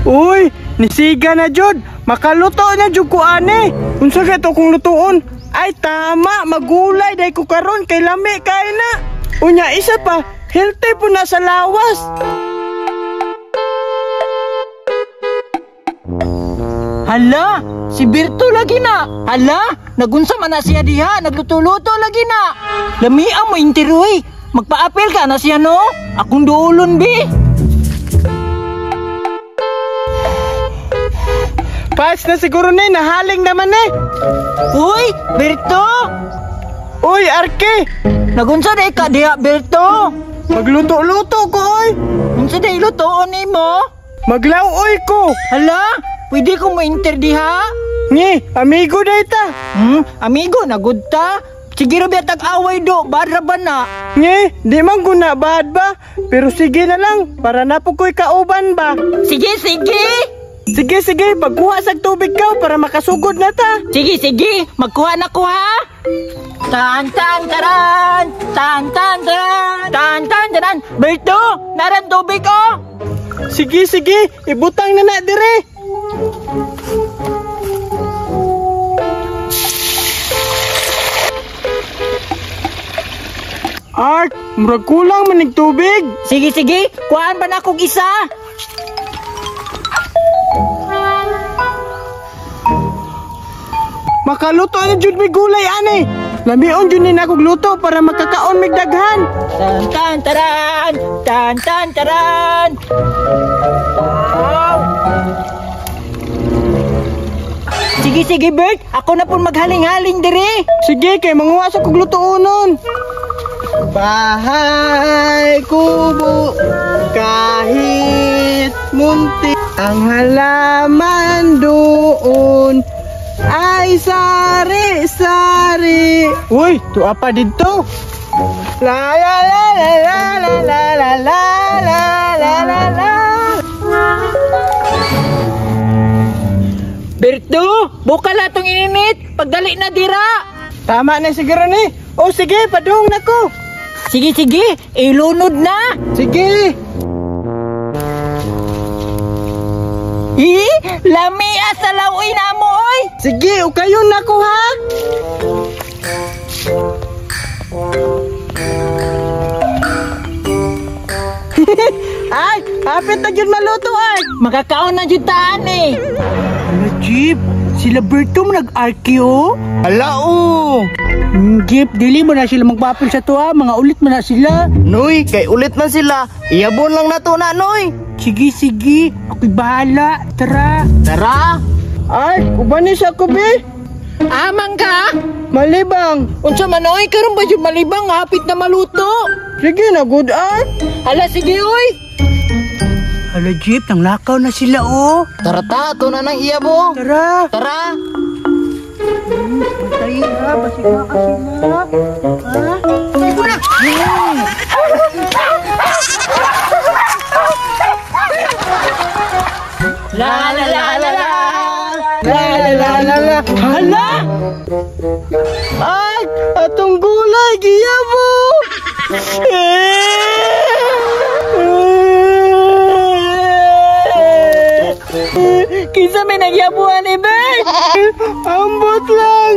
Uy, nisiga na jud. Makaluto na jud ko ani. Unsa ka to kung lutuon? Ay tama, magulay day ko karon kay lami kay na. Unya isa pa, healthy po na sa lawas. Hala, si Berto lagi na. Hala, nagunsa man na siya diha, nagluto-luto lagi na. Lamian mo intiroy. Magpa-apel ka na siya no? Akong duulon bi. Pas na siguro ni, nahaling naman eh. Uy, Berto! Uy, Arke! Nagunsa day ka diha, Berto? Magluto-luto ko, oy! Unsa day lutoon nimo? Maglauoy ko! Hala, pwede ko mo inter diha? Ngi, amigo day ta! Amigo, nagud ta? Sige rabi tag-away do, badra ba na? Ngi, di man guna bad ba? Pero sige na lang, para na po ko'y kauban ba? Sige, sige! Sige, sige, pagkuha sa tubig ka para makasugod na ta. Sige, sige, magkuha na ko ha. Tan tan taran, tan tan taran, tan tan taran. Berto, naran tubig ko. Sige, sige, ibutang na na dire. Art, murag kulang manig tubig. Sige, sige, kuhaan ba na kong isa? Makaluto na jud may gulay ani. Lamion jud ni nakog luto para makakaon mig daghan. Tan tan taran, tan tan taran. Wow. Sige sige Bert, ako na pun maghaling-haling dire. Sige kay manguha sa kog lutuonon. Bahay kubo kahit munti ang halaman doon ay sari-sari. Uy, tu apa dito? La la la la la la la la la la la la. Berto, buka la tong ininit. Pagdali na dira. Tama na siguro ni. O sige, padung na ko. Sige sige, ilunod na. Sige. Lami sa laoy na mo oy. Sige, ukayon na ko ha. Ay, hapit na yun maluto ay. Makakaon na jud taan eh. Jeep, sila Berto nag-arkeo? Hala o. Jeep, dili mo na sila magpapil sa tuwa. Mga ulit mo na sila. Noy, kay ulit man sila. Iyabon lang na to na, Noy. Sige, sige. Ako'y bahala. Tara. Tara. Ay, ubanis ako, be. Amang ka? Malibang. Unsa man oy, karon ba jud malibang hapit na maluto? Sige na, good art. Hala sige oy. Hala, Jeep, nang lakaw na sila, oh. Tara ta, to na nang iyabo. Tara. Tara. Tayo na, basiga ka sila. Ha? Ibo na. La la la la la. La la la la la. Hala! Ay, atong gulay, giyabo! Kinsa may nagyabuan ni Bert? Ambot lang!